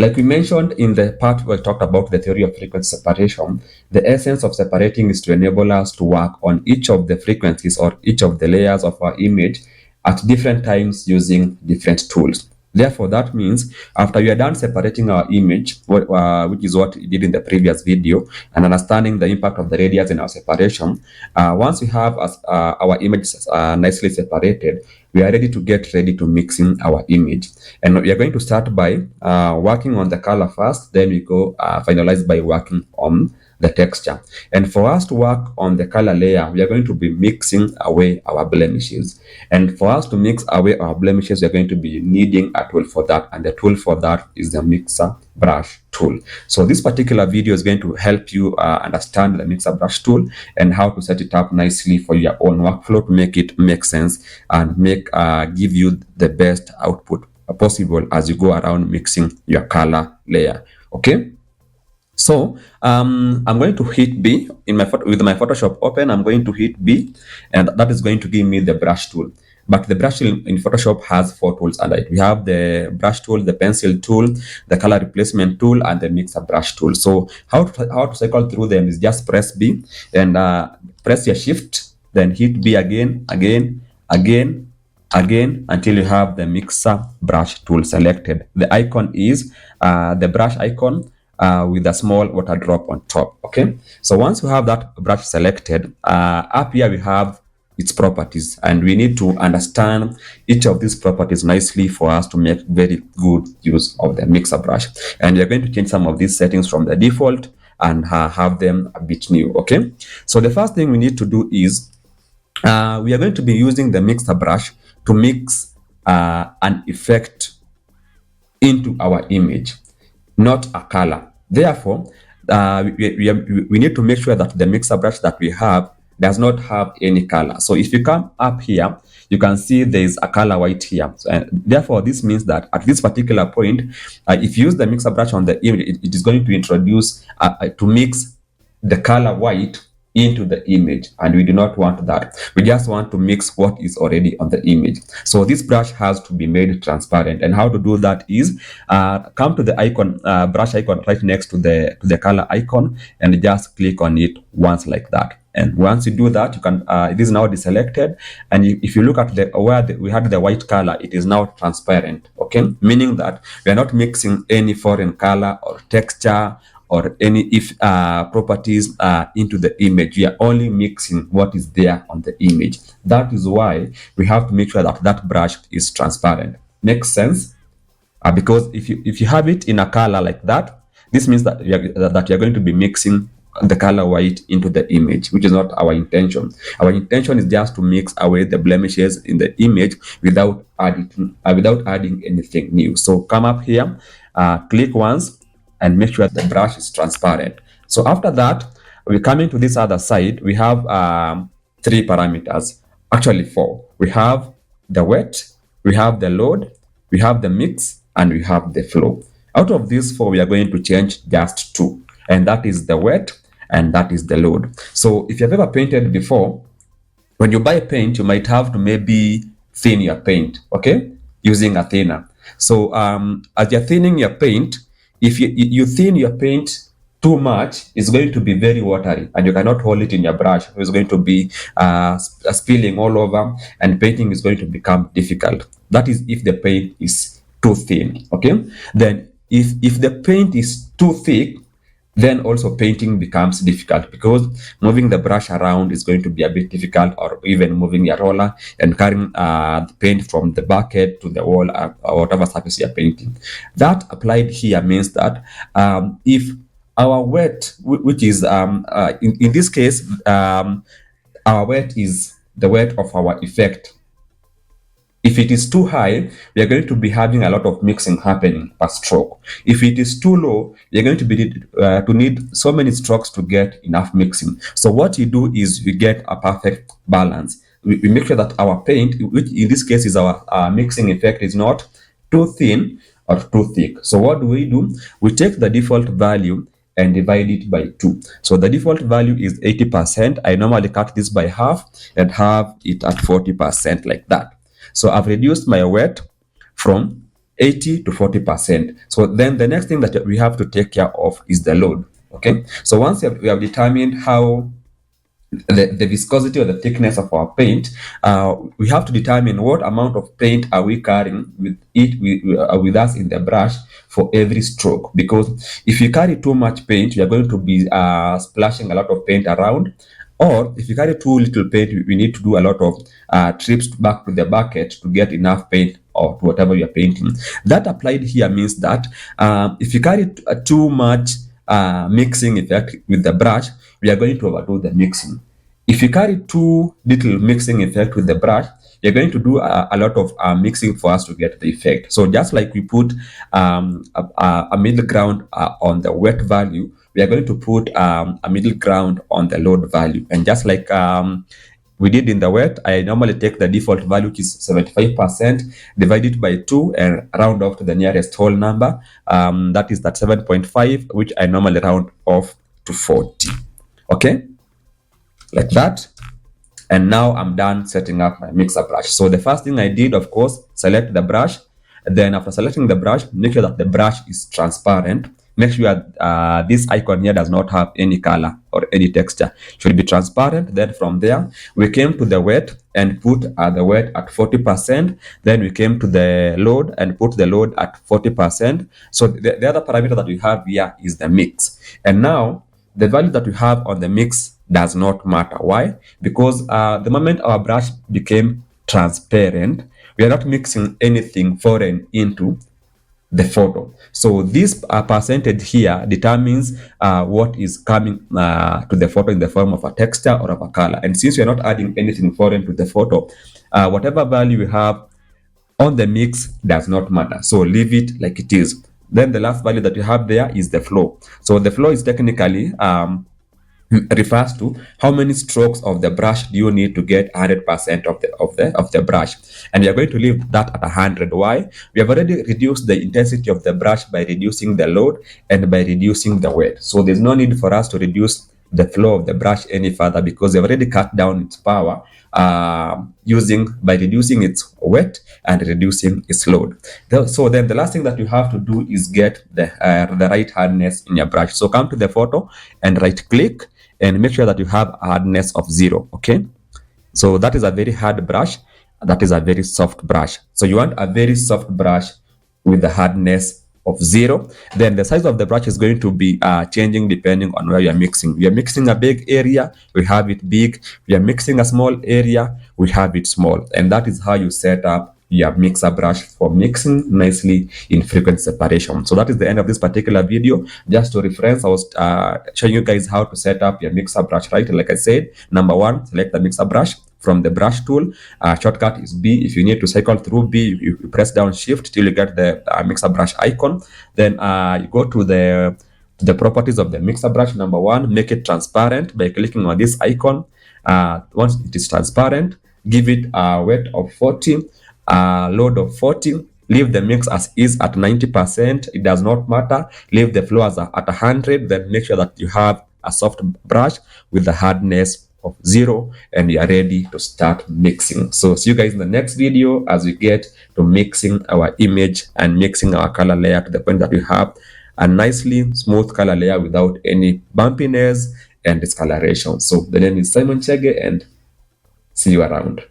Like we mentioned in the part where we talked about the theory of frequency separation, the essence of separating is to enable us to work on each of the frequencies or each of the layers of our image at different times using different tools. Therefore, that means after we are done separating our image, which is what we did in the previous video, and understanding the impact of the radius in our separation, once we have our images nicely separated, we are ready to mixing our image. And we are going to start by working on the color first, then we go finalize by working on the texture. And for us to work on the color layer, we are going to be mixing away our blemishes. And for us to mix away our blemishes, we are going to be needing a tool for that. And the tool for that is the mixer brush tool. So this particular video is going to help you understand the mixer brush tool and how to set it up nicely for your own workflow to make it make sense and give you the best output possible as you go around mixing your color layer. Okay. So I'm going to hit B in my with my Photoshop open. I'm going to hit B, and that is going to give me the brush tool. But the brush tool in Photoshop has 4 tools under it. We have the brush tool, the pencil tool, the color replacement tool, and the mixer brush tool. So how to cycle through them is just press B and press your shift, then hit B again until you have the mixer brush tool selected. The icon is the brush icon with a small water drop on top. Okay, so once we have that brush selected, up here we have its properties, and we need to understand each of these properties nicely for us to make very good use of the mixer brush. And we are going to change some of these settings from the default and have them a bit new. Okay, so the first thing we need to do is we are going to be using the mixer brush to mix an effect into our image, not a color. Therefore, we need to make sure that the mixer brush that we have does not have any color. So if you come up here, you can see there is a color white here. So, therefore, this means that at this particular point, if you use the mixer brush on the image, it is going to introduce to mix the color white into the image, and we do not want that. We just want to mix what is already on the image. So this brush has to be made transparent, and how to do that is come to the icon, brush icon right next to the color icon, and just click on it once like that. And once you do that, you can it is now deselected, and if you look at where we had the white color, it is now transparent. Okay, meaning that we are not mixing any foreign color or texture or any properties into the image. We are only mixing what is there on the image. That is why we have to make sure that that brush is transparent. Makes sense? Because if you have it in a color like that, this means that you're going to be mixing the color white into the image, which is not our intention. Our intention is just to mix away the blemishes in the image without adding anything new. So come up here, click once, and make sure the brush is transparent. So after that, we come into this other side. We have 3 parameters, actually 4. We have the wet, we have the load, we have the mix, and we have the flow. Out of these 4, we are going to change just 2, and that is the wet and that is the load. So if you've ever painted before, when you buy paint, you might have to maybe thin your paint, okay, using a thinner. So as you're thinning your paint, if you thin your paint too much, it's going to be very watery, and you cannot hold it in your brush. It's going to be spilling all over, and painting is going to become difficult. That is if the paint is too thin. Okay, then if the paint is too thick, then also painting becomes difficult, because moving the brush around is going to be a bit difficult, or even moving your roller and carrying the paint from the bucket to the wall or whatever surface you're painting. That applied here means that if our wet, which is in this case, our wet is the wet of our effect. If it is too high, we are going to be having a lot of mixing happening per stroke. If it is too low, we are going to be need so many strokes to get enough mixing. So what you do is you get a perfect balance. We make sure that our paint, which in this case is our mixing effect, is not too thin or too thick. So what do? We take the default value and divide it by 2. So the default value is 80%. I normally cut this by half and have it at 40% like that. So I've reduced my wet from 80 to 40%. So then the next thing that we have to take care of is the load. Okay, so once we have determined how the viscosity or the thickness of our paint, we have to determine what amount of paint are we carrying with us in the brush for every stroke. Because if you carry too much paint, you are going to be splashing a lot of paint around. Or if you carry too little paint, we need to do a lot of trips back to the bucket to get enough paint or whatever you're painting. That applied here means that if you carry too much mixing effect with the brush, we are going to overdo the mixing. If you carry too little mixing effect with the brush, you're going to do a lot of mixing for us to get the effect. So just like we put a middle ground on the wet value, we are going to put a middle ground on the load value. And just like we did in the wet, I normally take the default value, which is 75%, divide it by 2 and round off to the nearest whole number. That is that 7.5, which I normally round off to 40. Okay, like that. And now I'm done setting up my mixer brush. So the first thing I did, of course, select the brush. Then after selecting the brush, make sure that the brush is transparent. Make sure this icon here does not have any color or any texture. It should be transparent. Then from there, we came to the wet and put the wet at 40%. Then we came to the load and put the load at 40%. So the other parameter that we have here is the mix. And now the value that we have on the mix does not matter. Why? Because the moment our brush became transparent, we are not mixing anything foreign into the photo. So this percentage here determines what is coming to the photo in the form of a texture or of a color. And since we are not adding anything foreign to the photo, whatever value we have on the mix does not matter. So leave it like it is. Then the last value that you have there is the flow. So the flow is technically refers to how many strokes of the brush do you need to get 100% of the brush, and we are going to leave that at 100. Why? We have already reduced the intensity of the brush by reducing the load and by reducing the wet. So there's no need for us to reduce the flow of the brush any further because we've already cut down its power by reducing its wet and reducing its load. So then the last thing that you have to do is get the right hardness in your brush. So come to the photo and right click and make sure that you have a hardness of 0. Okay, so that is a very hard brush, that is a very soft brush. So you want a very soft brush with the hardness of 0. Then the size of the brush is going to be changing depending on where you are mixing. We are mixing a big area, we have it big. We are mixing a small area, we have it small. And that is how you set up your mixer brush for mixing nicely in frequency separation. So that is the end of this particular video. Just to reference, I was showing you guys how to set up your mixer brush, right? Like I said, number 1, select the mixer brush from the brush tool. Shortcut is B. If you need to cycle through B, you press down shift till you get the mixer brush icon. Then you go to the properties of the mixer brush. Number 1, make it transparent by clicking on this icon. Once it is transparent, give it a wet of 40, load of 40. Leave the mix as is at 90%. It does not matter. Leave the flow as at 100. Then make sure that you have a soft brush with the hardness of 0 and you are ready to start mixing. So see you guys in the next video as we get to mixing our image and mixing our color layer to the point that we have a nicely smooth color layer without any bumpiness and discoloration. So the name is Simon Chege and see you around.